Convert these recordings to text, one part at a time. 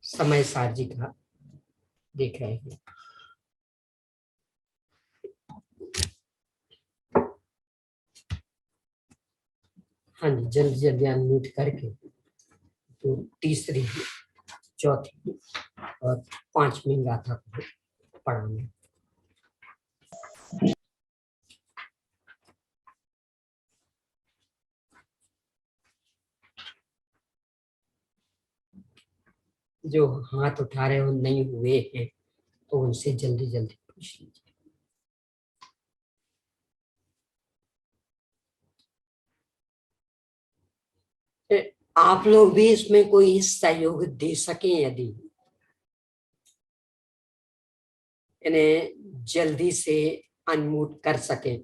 समय सारजी का देख रहे हैं। हाँ जी, जल्दी जल्दी अनम्यूट करके तो तीसरी, चौथी और पांचवी गाथा को पढ़ाना। जो हाथ उठा रहे हो नहीं हुए हैं तो उनसे जल्दी जल्दी पूछ लीजिए। आप लोग भी इसमें कोई सहयोग दे सकें, यदि इन्हें जल्दी से अनम्यूट कर सकें,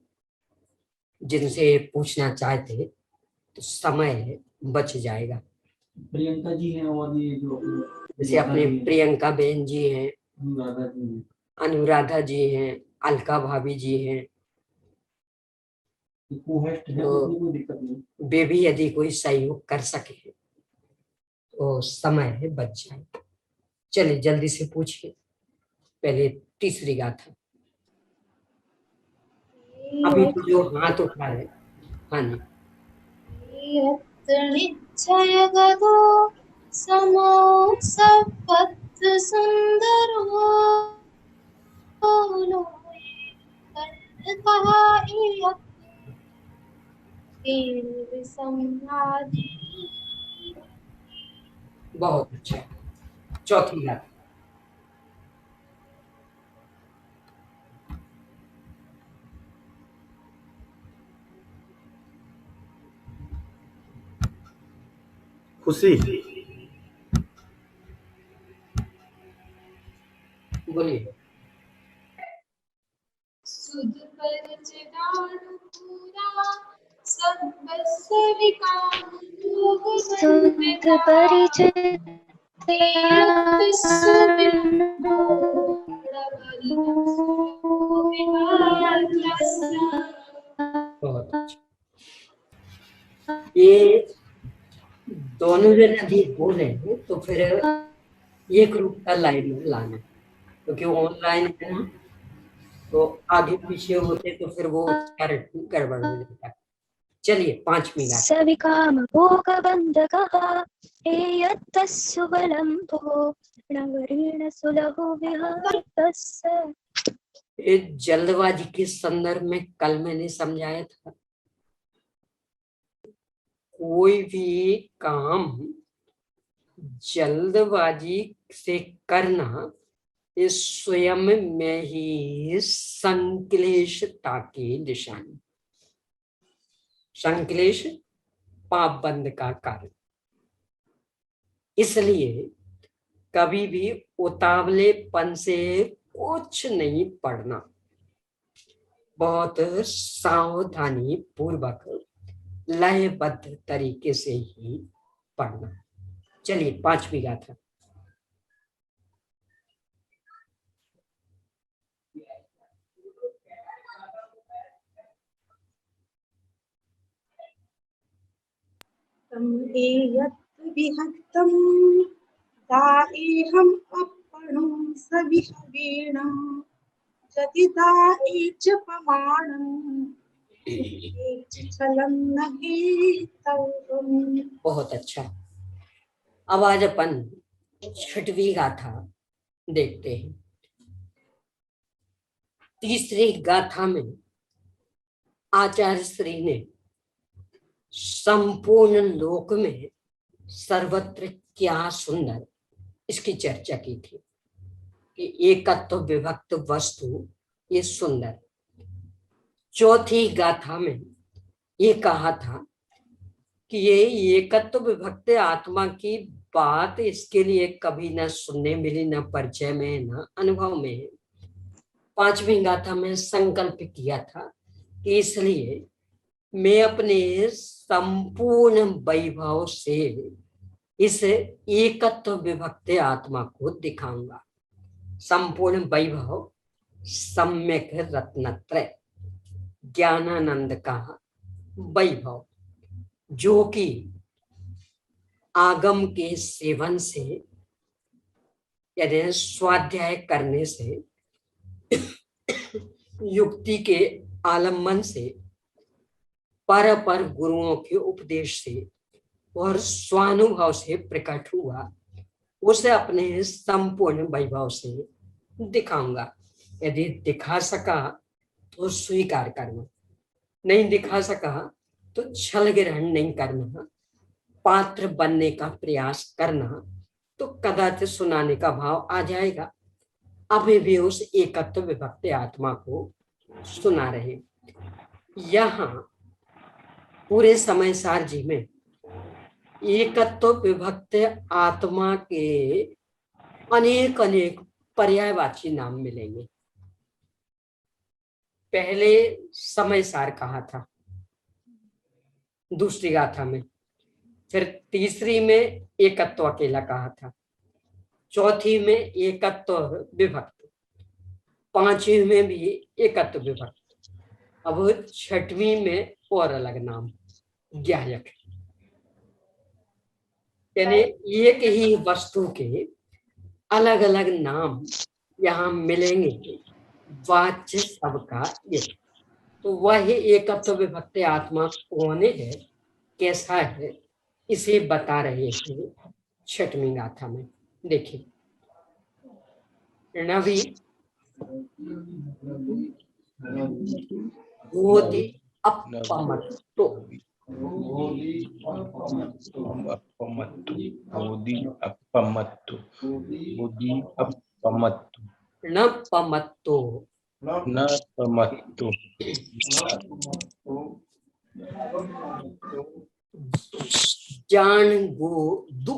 जिनसे पूछना चाहते तो समय बच जाएगा। प्रियंका जी हैं और ये जो जैसे अपने प्रियंका बहन जी हैं, अनुराधा जी हैं, अलका भाभी जी हैं, तो कोई दिक्कत नहीं। वे भी यदि कोई सहयोग कर सके तो समय बच जाए। चलिए जल्दी से पूछिए, पहले तीसरी गाथा। अभी तो जो हाथ उठा है, हाँ जी। निश्चय गदो समो सपत् सुंदरो बहुत अच्छा। चौथी गाथा। खुशी, बोलिए। सुध परिचिदानु पूरा सर्वस्य विकाम योग सुध परिचित बहुत अच्छा। ये दोनों जन यदि बोले तो फिर एक रूप का लाइन में लाना, क्योंकि ऑनलाइन है ना, तो आगे पीछे होते तो फिर वो गड़बड़ हो जाता है। चलिए पांचवी गाथा। सविकाम भोग बंधकः एयत्तस्सु बलम्भो नवरीण सुलहो विहतस्य। ये जल्दबाजी के संदर्भ में कल मैंने समझाया था, कोई भी काम जल्दबाजी से करना इस स्वयं में ही संक्लेशता की निशानी। संक्लेश पाप बंद का कारण। इसलिए कभी भी उतावलेपन से कुछ नहीं पढ़ना, बहुत सावधानी पूर्वक लयबद्ध तरीके से ही पढ़ना। चलिए पांचवी गाथा। विहक्तं दाएहम् अपणो सविहवेण जतिदा एच प्रमाणम् छलं न हेतव्यम्। बहुत अच्छा। अब आज अपन छठवीं गाथा देखते हैं। तीसरी गाथा में आचार्य श्री ने संपूर्ण लोक में सर्वत्र क्या सुंदर, इसकी चर्चा की थी कि एकत्व विभक्त वस्तु ये सुंदर। चौथी गाथा में ये कहा था कि ये एकत्व विभक्त आत्मा की बात इसके लिए कभी न सुनने मिली, न परिचय में, न अनुभव में। पांचवी गाथा में संकल्प किया था कि इसलिए मैं अपने संपूर्ण वैभव से इस एकत्व विभक्त आत्मा को दिखाऊंगा। संपूर्ण वैभव सम्यक रत्नत्रय ज्ञानानंद का वैभव, जो कि आगम के सेवन से यानी स्वाध्याय करने से, युक्ति के आलम्बन से, पर गुरुओं के उपदेश से और स्वानुभव से प्रकट हुआ, उसे अपने संपूर्ण वैभव से दिखाऊंगा। यदि दिखा सका तो स्वीकार करना, नहीं दिखा सका तो छल ग्रहण नहीं करना, पात्र बनने का प्रयास करना, तो कदाचित सुनाने का भाव आ जाएगा। अभी भी उस एकत्व विभक्त आत्मा को सुना रहे। यहाँ पूरे समय सार जी में एकत्व विभक्त आत्मा के अनेक अनेक पर्यायवाची नाम मिलेंगे। पहले समय सार कहा था दूसरी गाथा में, फिर तीसरी में एकत्व अकेला कहा था, चौथी में एकत्व विभक्त, पांचवी में भी एकत्व विभक्त, अब छठवीं में और अलग नाम ज्ञायक। यानी एक ही वस्तु के अलग अलग नाम यहाँ मिलेंगे, वाच्य सबका एक। तो वह एकत्व विभक्त आत्मा कौन है, कैसा है, इसे बता रहे हैं छठवीं गाथा में। देखिए, नवी होती अपमत्तो, न पमत्तो, जान गो दु,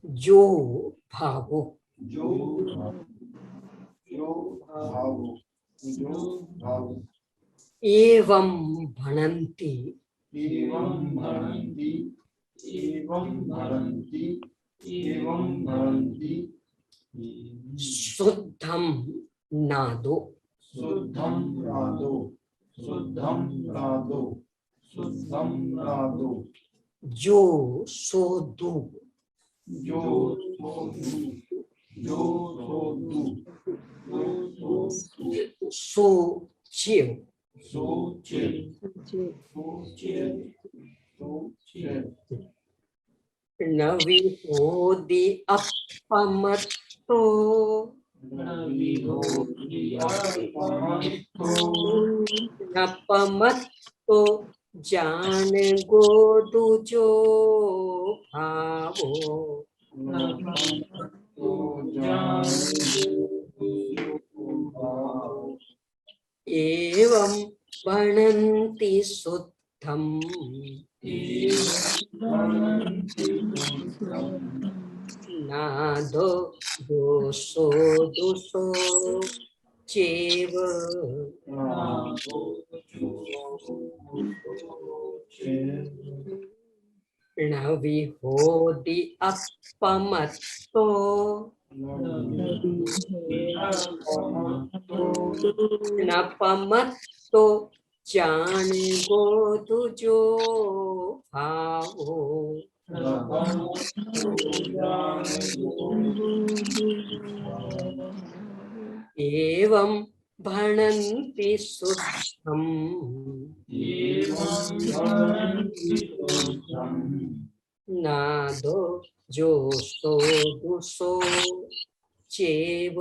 जो भावो, एवं भणन्ति, शुद्धम नादो, जो सोदु, सो चिव, नवी होदी अपमत्तो, अपमत्तो जान गो दुजो भावो, एवं भणन्ति शुद्धम, नादो दोषो दोषो चेव, नवी होदी अपमत्तो, नपमत्तो जान गो तुझो भावो, एवं भणन्ति शुद्धम, नादो जो सो दुसो चेव,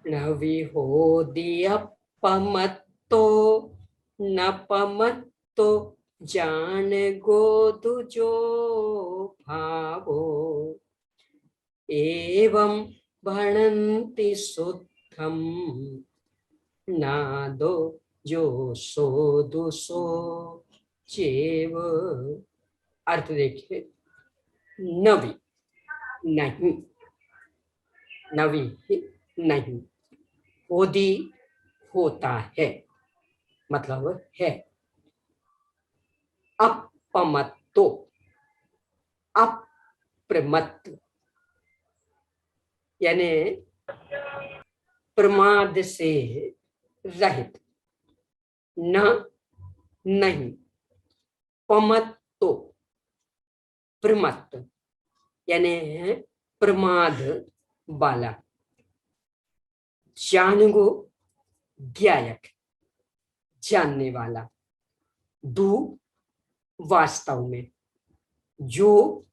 नवी होदी अपमत्तो, नपमत्तो जान गो तुझो भावो, एवं भणन्ति शुद्धम, नादो जो सो दुसो चेव। अर्थ देखिए, नवी नहीं, नवी नहीं, होदी होता है, मतलब है, अपमत्तो अप्रमत्त, यानी प्रमाद से रहित, न नहीं, पमत्तो प्रमत्त यानी प्रमाद वाला, जानगो ज्ञायक जानने वाला, दू वास्तव में, जो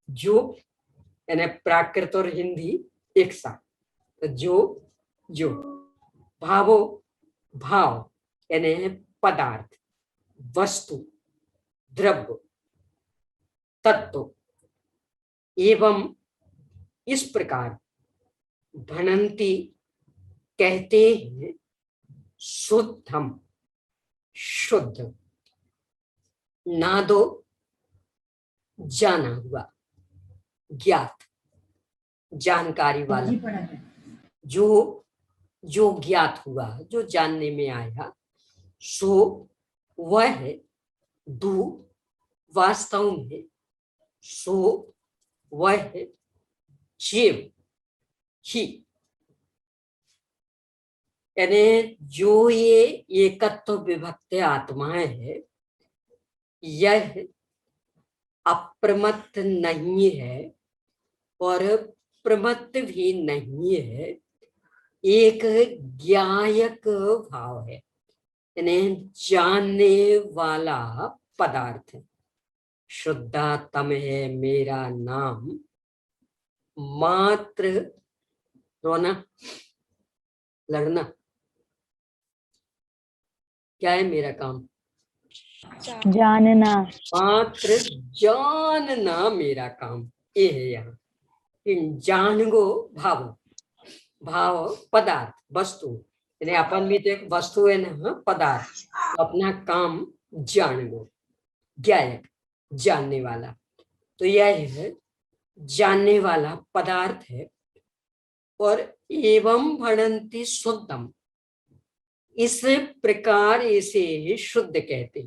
जो यानी प्राकृत और हिंदी एक साथ, तो जो भावो भाव यानी पदार्थ, वस्तु द्रव्य तत्व, एवं इस प्रकार भणंती कहते हैं शुद्धम शुद्ध, नादो जाना हुआ, ज्ञात जानकारी वाला, जो ज्ञात हुआ, जो जानने में आया, सो वह है, दू वास्तव में, सो वह है, जीव ही यानी जो ये एकत्व विभक्त आत्माएं है, यह अप्रमत्त नहीं है और प्रमत्त भी नहीं है, एक ज्ञायक भाव है यानी जानने वाला पदार्थ है। शुद्धात्म है मेरा नाम, मात्र रोना लड़ना क्या है मेरा काम, जानना, मात्र जानना मेरा काम, ये है यहाँ। जान गो भाव, भाव पदार्थ वस्तु यानी अपन भी तो एक वस्तु है ना, पदार्थ, तो अपना काम जान गो, ज्ञायक जानने वाला, तो यह है जानने वाला पदार्थ है। और एवं भणंती शुद्धम, इस प्रकार इसे शुद्ध कहते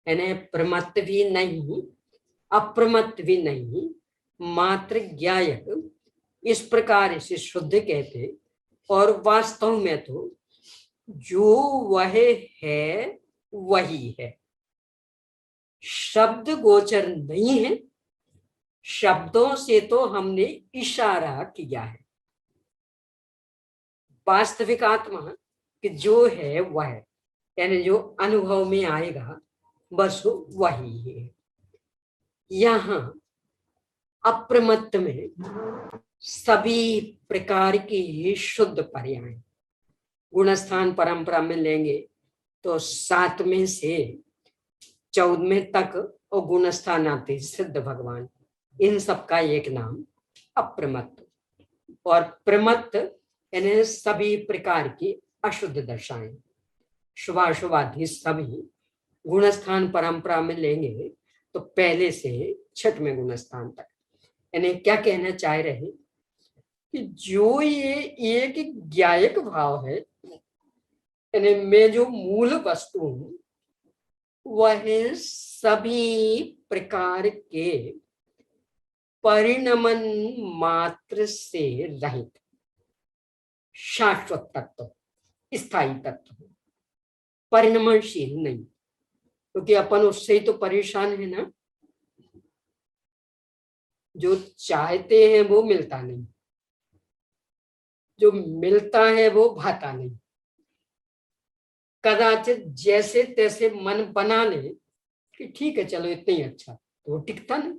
यानी प्रमत्त भी नहीं अप्रमत्त भी नहीं, मात्र ज्ञायक, इस प्रकार इसे शुद्ध कहते। और वास्तव में तो जो वह है वही है, शब्द गोचर नहीं है, शब्दों से तो हमने इशारा किया है। वास्तविक आत्मा कि जो है वह यानी जो अनुभव में आएगा बस वही है। यहाँ अप्रमत्त में सभी प्रकार की शुद्ध पर्याय, गुणस्थान परंपरा में लेंगे तो 7वें से 14वें तक और गुणस्थान आते सिद्ध भगवान, इन सबका एक नाम अप्रमत्त। और प्रमत्त यानी सभी प्रकार की अशुद्ध दशाएं, शुभाशुभादि सभी गुणस्थान परंपरा में लेंगे तो पहले से 6वें गुणस्थान तक। यानी क्या कहना चाह रहे कि जो ये एक ज्ञायक भाव है, यानी मैं जो मूल वस्तु हूं वह सभी प्रकार के परिणमन मात्र से रहित शाश्वत तत्व, स्थायी तत्व, परिणमनशील नहीं, क्योंकि अपन उससे ही तो परेशान है ना। जो चाहते हैं वो मिलता नहीं, जो मिलता है वो भाता नहीं। कदाचित जैसे तैसे मन बना ले कि ठीक है चलो इतना ही अच्छा, तो वो टिकता नहीं,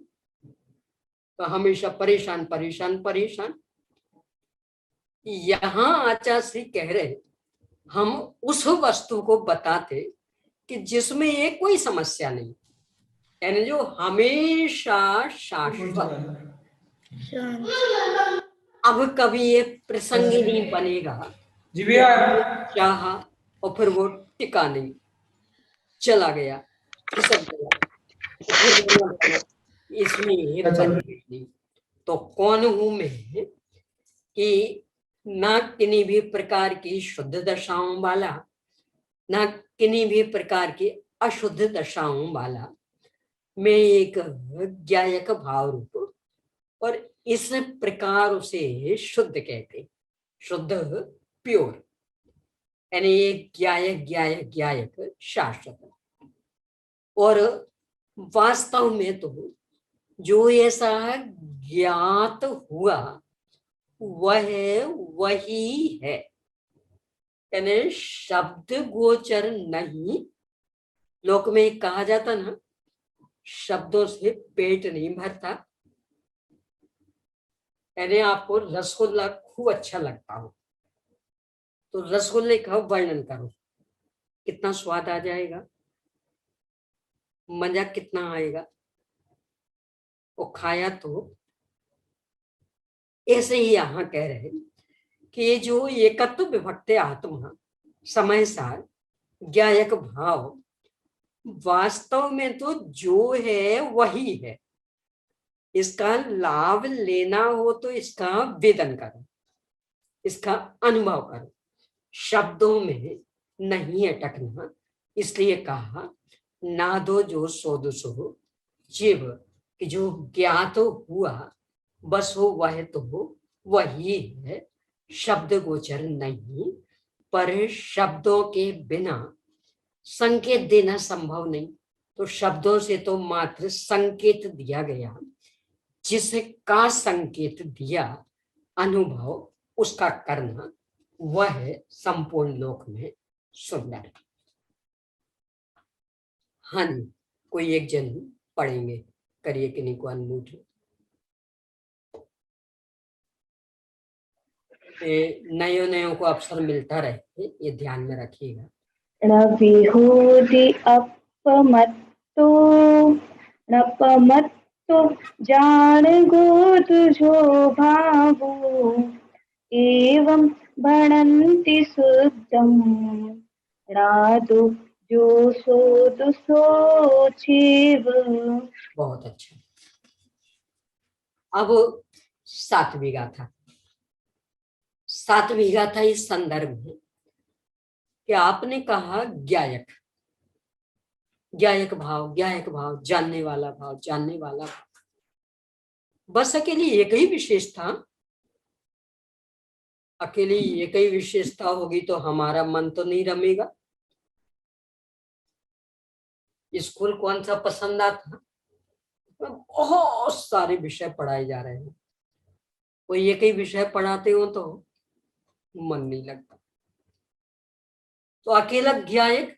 तो हमेशा परेशान परेशान परेशान। यहाँ आचार्य कह रहे हम उस वस्तु को बताते कि जिसमें ये कोई समस्या नहीं, यानी जो हमेशा शाश्वत, अब कभी ये प्रसंग नहीं बनेगा जी भैया, चाहा और फिर वो टिका नहीं, चला गया, खिसक गया, इसमें नहीं। तो कौन हूं मैं कि ना किन्हीं भी प्रकार की शुद्ध दशाओं वाला, ना किन्हीं भी प्रकार की अशुद्ध दशाओं वाला, मैं एक ज्ञायक भाव रूप, और इस प्रकार उसे शुद्ध कहते। शुद्ध प्योर, यानी ये ज्ञायक ज्ञायक ज्ञायक शाश्वत। और वास्तव में तो जो ऐसा ज्ञात हुआ वह वही है, यानी शब्द गोचर नहीं। लोक में कहा जाता ना, शब्दों से पेट नहीं भरता। यानी आपको रसगुल्ला खूब अच्छा लगता हो तो रसगुल्ले का वर्णन करो, कितना स्वाद आ जाएगा, मजा कितना आएगा। वो खाया तो ऐसे ही यहां कह रहे हैं कि ये जो एकत्व विभक्ति आत्मा समय सार ज्ञायक भाव वास्तव में तो जो है वही है। इसका लाभ लेना हो तो इसका वेदन करो, इसका अनुभव करो, शब्दों में नहीं अटकना। इसलिए कहा नादो जो सोदो सो जीव, कि जो ज्ञात हुआ बस हो वह तो हो वही है, शब्द गोचर नहीं। पर शब्दों के बिना संकेत देना संभव नहीं, तो शब्दों से तो मात्र संकेत दिया गया, जिसका संकेत दिया अनुभव उसका करना, वह संपूर्ण लोक में सुंदर। हाँ जी, कोई एक जन पढ़ेंगे, करिए किन्हीं को अनम्यूट। नयो नयो को अवसर मिलता रहे, ये ध्यान में रखिएगा। विहूति अपमत्तो नपमत्तो जान गो तुझो भावो एवं भणन्ति शुद्धम राधो जो सो छेव। बहुत अच्छा। अब सातवीं गाथा, सातवीं गाथा इस संदर्भ में कि आपने कहा ज्ञायक, ज्ञायक भाव, जानने वाला भाव, जानने वाला भाव। बस अकेली एक ही विशेषता, अकेली एक ही विशेषता होगी तो हमारा मन तो नहीं रमेगा। स्कूल कौन सा पसंद आता, बहुत सारे विषय पढ़ाए जा रहे हैं, कोई एक ही विषय पढ़ाते हो तो मन नहीं लगता। तो अकेला ज्ञायक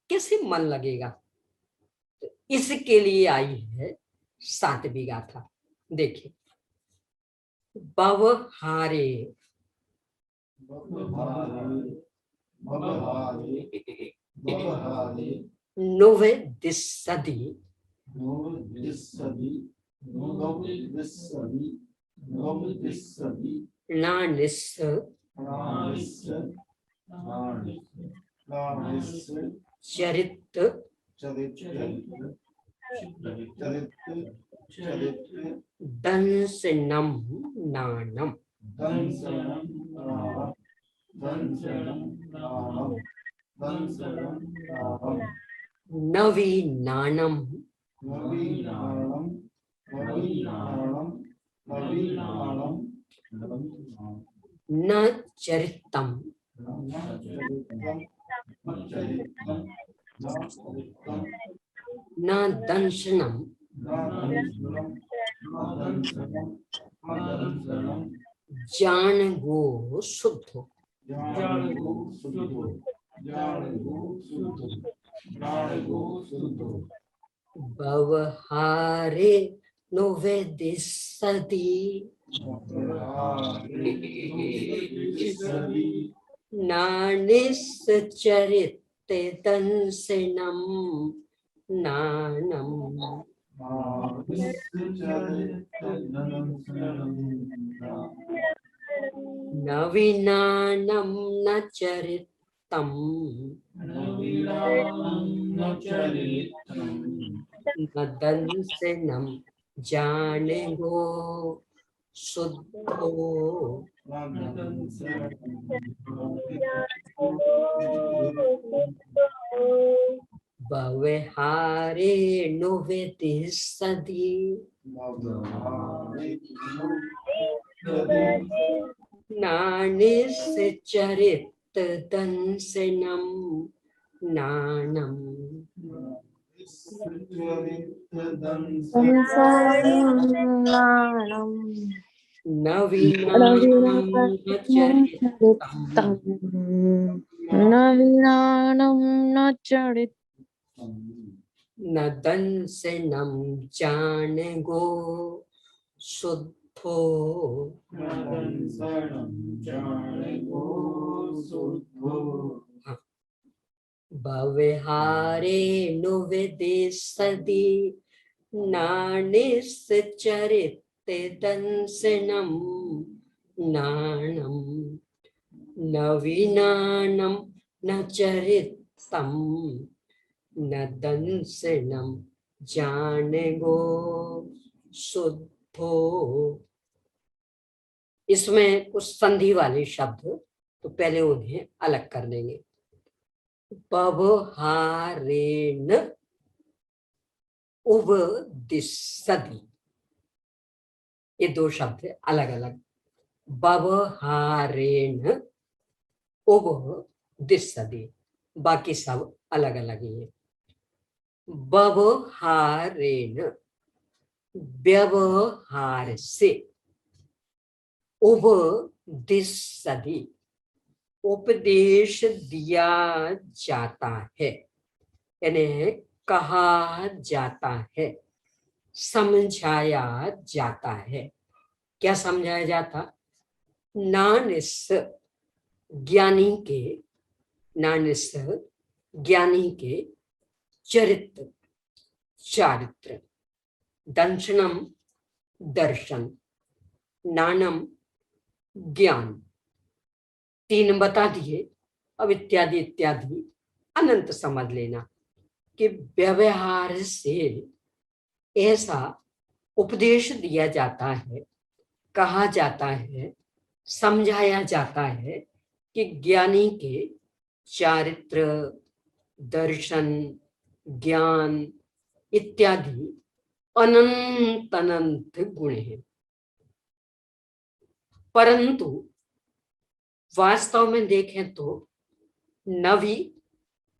कैसे मन लगेगा? तो इसके लिए आई है सातवीं गाथा। देखिए, बवहारे नोवे दिस्सदी लानिस चरित दंसनम नानम। नवीनानम न चरितम न दंशनम जान गो शुद्धो। बवहारे नोवे दिस्सदी नानिश्चरिते दंसनम नानम। नवीनानम न चरितम न दंसनम जाने गो शुद्धो। बवहारे नोवे दिस्सदी नानिश्चरित दंसनम नानम संसारनाणं नवीनानं न चरितम नवीनानं न चरित न दंसनम जान गो शुद्धो भविहारे नुविदिशति नानिश्चरित दंसनम नाणम नवीनानं न चरितम न दंसनम जान गो शुद्धो। इसमें कुछ संधि वाले शब्द, तो पहले उन्हें अलग कर देंगे। व्यवहारेण उपदिशति, ये दो शब्द है अलग अलग। व्यवहारेण उपदिशति, बाकी सब अलग अलग ही है। व्यवहारेण, व्यवहार से, उपदिशति, उपदेश दिया जाता है, यानी कहा जाता है, समझाया जाता है। क्या समझाया जाता? नानिस ज्ञानी के, नानिस ज्ञानी के चरित्र, चारित्र, दंशनम दर्शन, नानम ज्ञान, तीन बता दिए। अब इत्यादि इत्यादि अनंत समझ लेना कि व्यवहार से ऐसा उपदेश दिया जाता है, कहा जाता है, समझाया जाता है कि ज्ञानी के चारित्र, दर्शन, ज्ञान इत्यादि अनंत अनंत गुण हैं, परंतु वास्तव में देखें तो नवी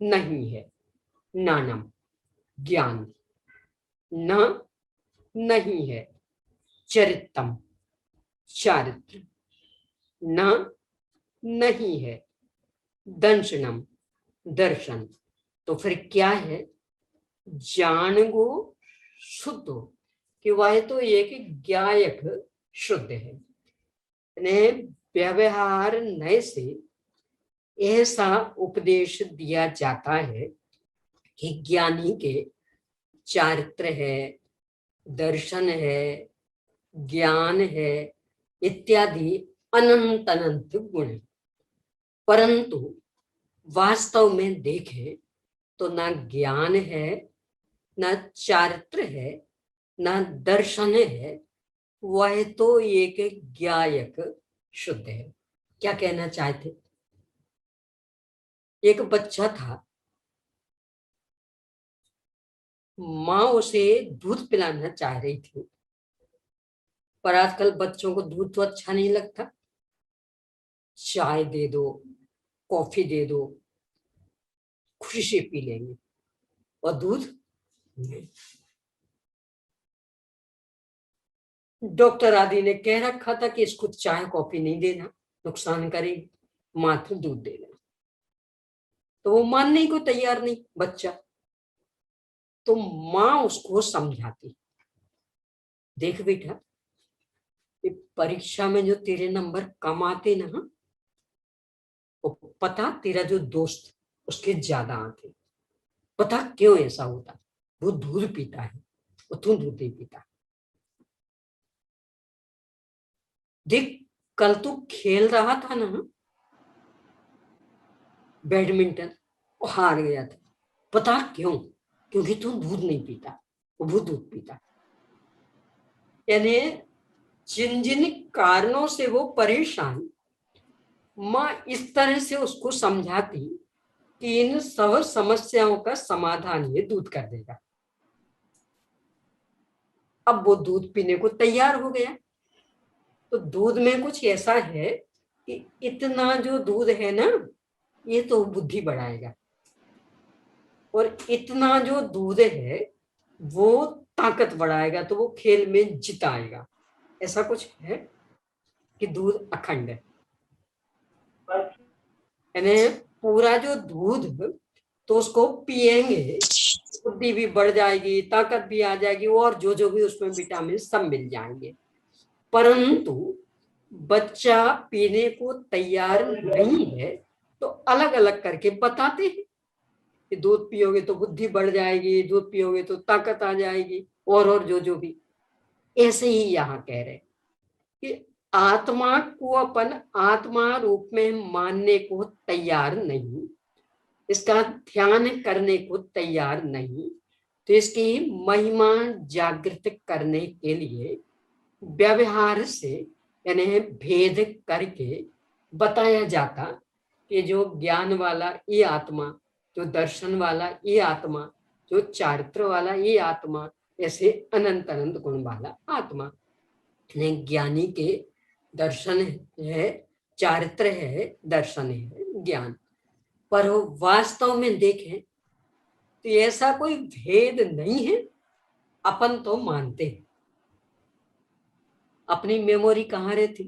नहीं है। नानम ज्ञान, न नहीं है चरितम चारित्र, न नहीं है दंशनम दर्शन, तो फिर क्या है? जान गो शुद्ध हो, कि वह तो एक ज्ञायक शुद्ध है। व्यवहार नए से ऐसा उपदेश दिया जाता है कि ज्ञानी के चारित्र है, दर्शन है, ज्ञान है इत्यादि अनंत अनंत गुण, परंतु वास्तव में देखें तो ना ज्ञान है, ना चारित्र है, ना दर्शन है, वह तो एक ज्ञायक शुद्ध है। क्या कहना चाहते? एक बच्चा था, माँ उसे दूध पिलाना चाह रही थी, पर आजकल बच्चों को दूध तो अच्छा नहीं लगता। चाय दे दो, कॉफी दे दो, खुशी से पी लेंगे, और दूध नहीं। डॉक्टर आदि ने कह रखा था कि इसको चाय कॉफी नहीं देना, नुकसान करेगी, मात्र दूध देना। तो वो मानने को तैयार नहीं बच्चा। तो माँ उसको समझाती, देख बेटा, परीक्षा में जो तेरे नंबर कम आते ना, वो पता तेरा जो दोस्त उसके ज्यादा आते, पता क्यों ऐसा होता? वो दूध पीता है और तू दूध नहीं पीता। देख, कल तू खेल रहा था ना बैडमिंटन, और हार गया था, पता क्यों? क्योंकि तू दूध नहीं पीता, वो दूध पीता। यानी जिन जिन कारणों से वो परेशान, माँ इस तरह से उसको समझाती कि इन सब समस्याओं का समाधान ये दूध कर देगा। अब वो दूध पीने को तैयार हो गया। तो दूध में कुछ ऐसा है कि इतना जो दूध है ना, ये तो बुद्धि बढ़ाएगा, और इतना जो दूध है वो ताकत बढ़ाएगा, तो वो खेल में जिताएगा। ऐसा कुछ है कि दूध अखंड है? यानी पूरा जो दूध, तो उसको पिएंगे, बुद्धि भी बढ़ जाएगी, ताकत भी आ जाएगी, और जो भी उसमें विटामिन सब मिल जाएंगे। परंतु बच्चा पीने को तैयार नहीं है, तो अलग अलग करके बताते हैं कि दूध पियोगे तो बुद्धि बढ़ जाएगी, दूध पियोगे तो ताकत आ जाएगी, और जो भी। ऐसे ही यहाँ कह रहे कि आत्मा को अपन आत्मा रूप में मानने को तैयार नहीं, इसका ध्यान करने को तैयार नहीं, तो इसकी महिमा जागृत करने के लिए व्यवहार से यानी भेद करके बताया जाता कि जो ज्ञान वाला ये आत्मा, जो दर्शन वाला ये आत्मा, जो चारित्र वाला ये आत्मा, ऐसे अनंत अनंत गुण वाला आत्मा। ज्ञानी के दर्शन है, चारित्र है, दर्शन है, ज्ञान। पर वास्तव में देखें तो ऐसा कोई भेद नहीं है, अपन तो मानते हैं। अपनी मेमोरी कहाँ रहती?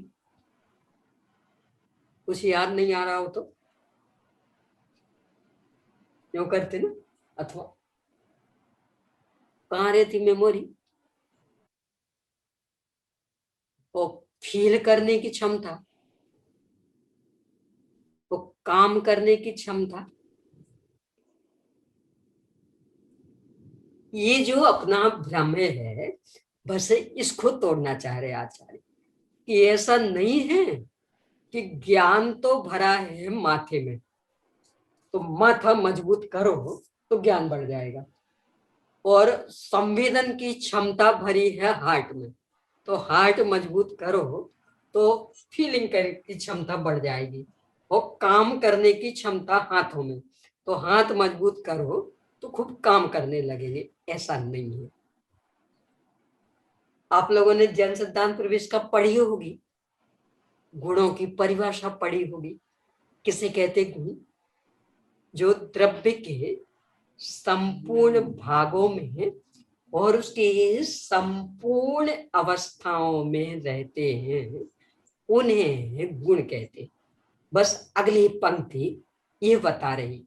कुछ याद नहीं आ रहा हो तो क्यों करते ना, अथवा कहाँ रहती मेमोरी? वो फील करने की क्षमता, वो काम करने की क्षमता, ये जो अपना भ्रम है, बस इसको तोड़ना चाह रहे आचार्य कि ऐसा नहीं है कि ज्ञान तो भरा है माथे में, तो माथा मजबूत करो तो ज्ञान बढ़ जाएगा, और संवेदन की क्षमता भरी है हार्ट में, तो हार्ट मजबूत करो तो फीलिंग की क्षमता बढ़ जाएगी, और काम करने की क्षमता हाथों में, तो हाथ मजबूत करो तो खूब काम करने लगेंगे। ऐसा नहीं है। आप लोगों ने जन सिद्धांत प्रवेश का पढ़ी होगी, गुणों की परिभाषा पढ़ी होगी। किसे कहते गुण? जो द्रव्य के संपूर्ण भागों में और उसकी संपूर्ण अवस्थाओं में रहते हैं, उन्हें गुण कहते। बस अगली पंक्ति ये बता रही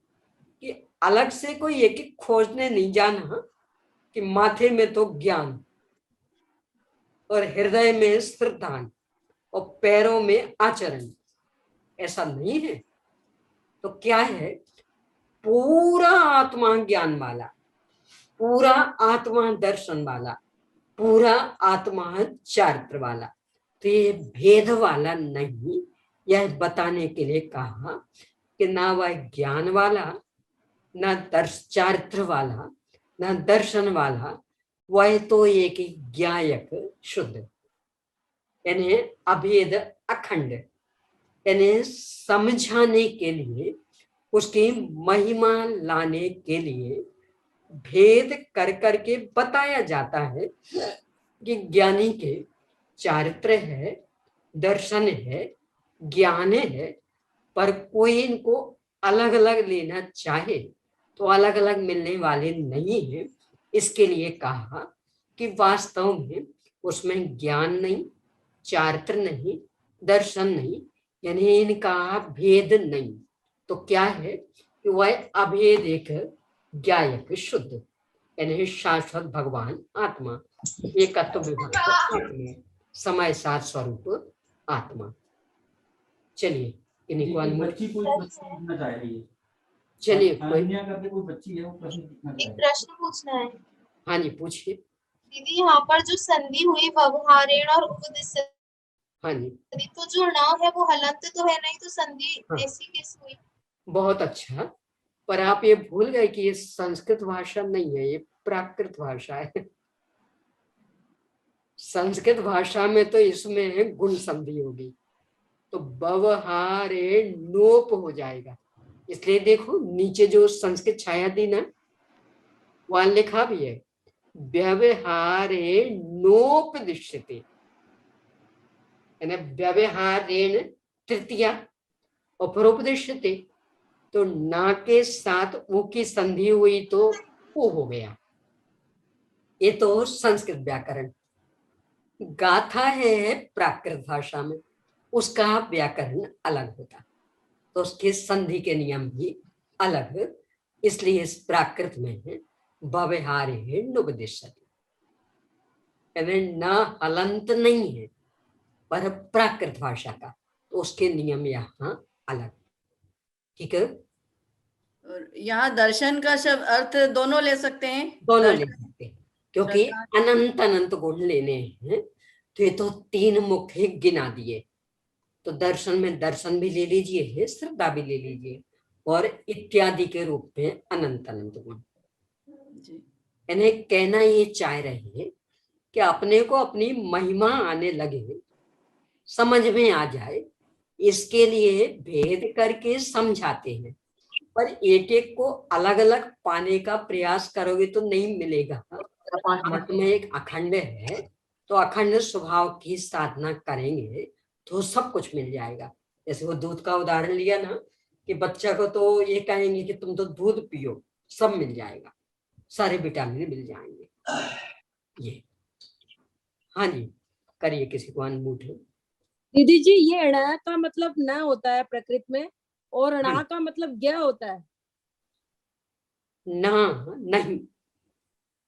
कि अलग से कोई एक एक खोजने नहीं जाना कि माथे में तो ज्ञान, और हृदय में श्रद्धा, और पैरों में आचरण, ऐसा नहीं है। तो क्या है? पूरा आत्मा ज्ञान वाला, पूरा आत्मा दर्शन वाला, पूरा आत्मा चारित्र वाला, तो ये भेद वाला नहीं। यह बताने के लिए कहा कि ना वह ज्ञान वाला, ना चारित्र वाला, ना दर्शन वाला, वह तो एक ज्ञायक शुद्ध, यानी अभेद अखंड, यानी समझाने के लिए, उसकी महिमा लाने के लिए भेद कर करके बताया जाता है कि ज्ञानी के चारित्र है, दर्शन है, ज्ञान है, पर कोई इनको अलग अलग लेना चाहे तो अलग अलग मिलने वाले नहीं है। इसके लिए कहा कि वास्तव में उसमें ज्ञान नहीं, चारित्र नहीं, दर्शन नहीं, यानी इनका भेद नहीं। तो क्या है कि वह अभेद एक ज्ञायक शुद्ध, यानी शाश्वत भगवान आत्मा, एकत्व विभक्त आत्मा, समय साथ स्वरूप आत्मा। चलिए इन्हीं को अनमोल, बच्ची कोई प्रश्न पूछना चाह रही है। चलिए कोई, अनन्या करके कोई बच्ची है, वो प्रश्न पूछना चाह एक रही है। प्रश्न पूछना है हाँ जी पूछिए। दीदी। यहाँ पर जो संधि हुई व्यवहारेण और उपदिश्य, हाँ जी, तो जो न है वो हलंत तो है नहीं, तो संधि हाँ। ऐसी कैसे हुई? बहुत अच्छा, पर आप ये भूल गए कि ये संस्कृत भाषा नहीं है, ये प्राकृत भाषा है। संस्कृत भाषा में तो इसमें गुण संधि होगी, तो व्यवहारे नोप हो जाएगा। इसलिए देखो नीचे जो संस्कृत छाया दी ना, वहां लिखा भी है व्यवहारे नोपदिश्यते, यानी व्यवहारेण तृतीया उपरोपदिश्यते, तो ना के साथ ऊ की संधि हुई तो वो हो गया। ये तो संस्कृत व्याकरण। गाथा है प्राकृत भाषा में, उसका व्याकरण अलग होता, तो उसके संधि के नियम भी अलग। इसलिए इस प्राकृत में व्यवहारे नुपदिश्यते, ना हलंत नहीं है पर प्राकृत भाषा का, तो उसके नियम यहाँ अलग। ठीक है, और यहाँ दर्शन का शब्द अर्थ दोनों ले सकते हैं। दोनों ले सकते हैं, क्योंकि श्रद्धा- अनंत अनंत गुण लेने हैं। तो ये तो 3 मुख्य गिना दिए, तो दर्शन में दर्शन भी ले लीजिए, श्रद्धा भी ले लीजिए, और इत्यादि के रूप में अनंत अनंत गुण। जी। इन्हें कहना ये चाह रहे हैं कि अपने को अपनी महिमा आने लगे, समझ में आ जाए, इसके लिए भेद करके समझाते हैं। पर एक एक को अलग अलग पाने का प्रयास करोगे तो नहीं मिलेगा। आत्मा एक अखंड है, तो अखंड स्वभाव की साधना करेंगे तो सब कुछ मिल जाएगा। जैसे वो दूध का उदाहरण लिया ना, कि बच्चा को तो ये कहेंगे कि तुम तो दूध पियो, सब मिल जाएगा, सारे विटामिन मिल जाएंगे। ये हाँ जी, करिए, किसी को अनमूठ है। दीदी जी, ये ण का मतलब न होता है प्रकृत में, और णा का मतलब ज्ञ होता है। ना नहीं,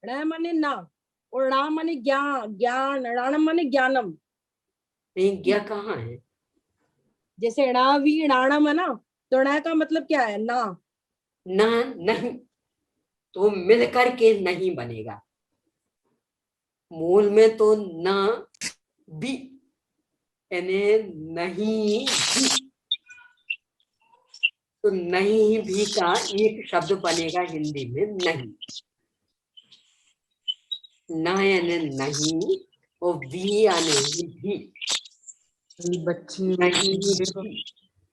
ण माने ना, और णा माने ज्ञान, ज्ञान, णाणम माने ज्ञानम। नहीं, ज्ञा कहाँ है? जैसे णावी णाणम है ना, तो ण का मतलब क्या है? ना। ना नहीं, तो मिल करके नहीं बनेगा। मूल में तो ना भी, यानी नहीं भी, तो नहीं भी का एक शब्द बनेगा हिंदी में नहीं। ना यानी नहीं, और भी यानी भी, नहीं भी,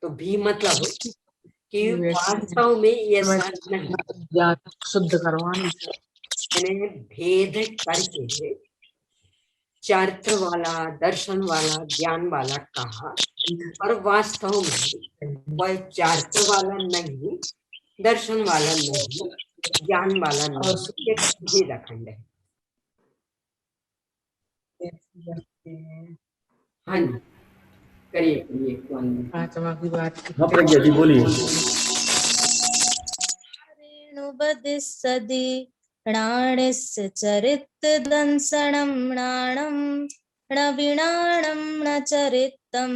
तो भी मतलब कि वास्तव में ऐसा नहीं, शुद्ध करवानी। यानी भेद करके चारित्र वाला, दर्शन वाला, ज्ञान वाला कहा, पर वास्तव में वह चारित्र वाला नहीं, दर्शन वाला नहीं, ज्ञान वाला नहीं, एक भेद अखंड है। हाँ जी, करिए करिए। पांचवा की बात हाँ प्रज्ञा जी बोलिए। रेणुबदिस्सदि णाणस्य चरित दंसणं णाणं णविणाणं न चरितं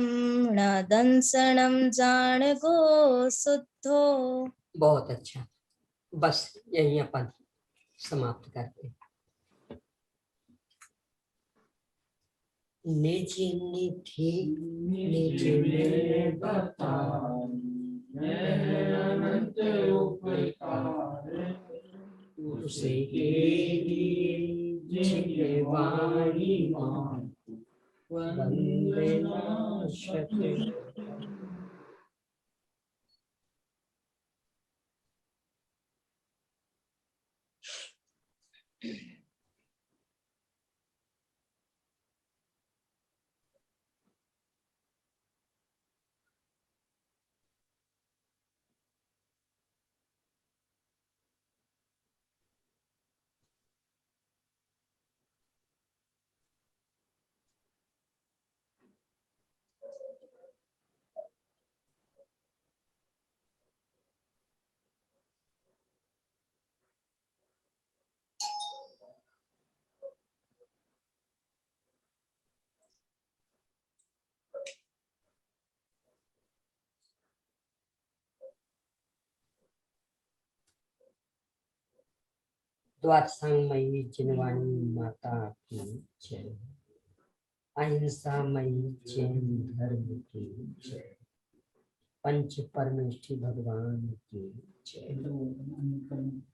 न दंसणं जान गो शुद्धो। बहुत अच्छा, बस यही अपन समाप्त करते हैं। निज निधि निज में अनंत उपकार उसे जिह्वाणी वंदना शत। द्वादशांगमयी जिनवाणी माता की जय। अहिंसामयी जैन धर्म की जय। पंच परमेष्ठी भगवान की जय।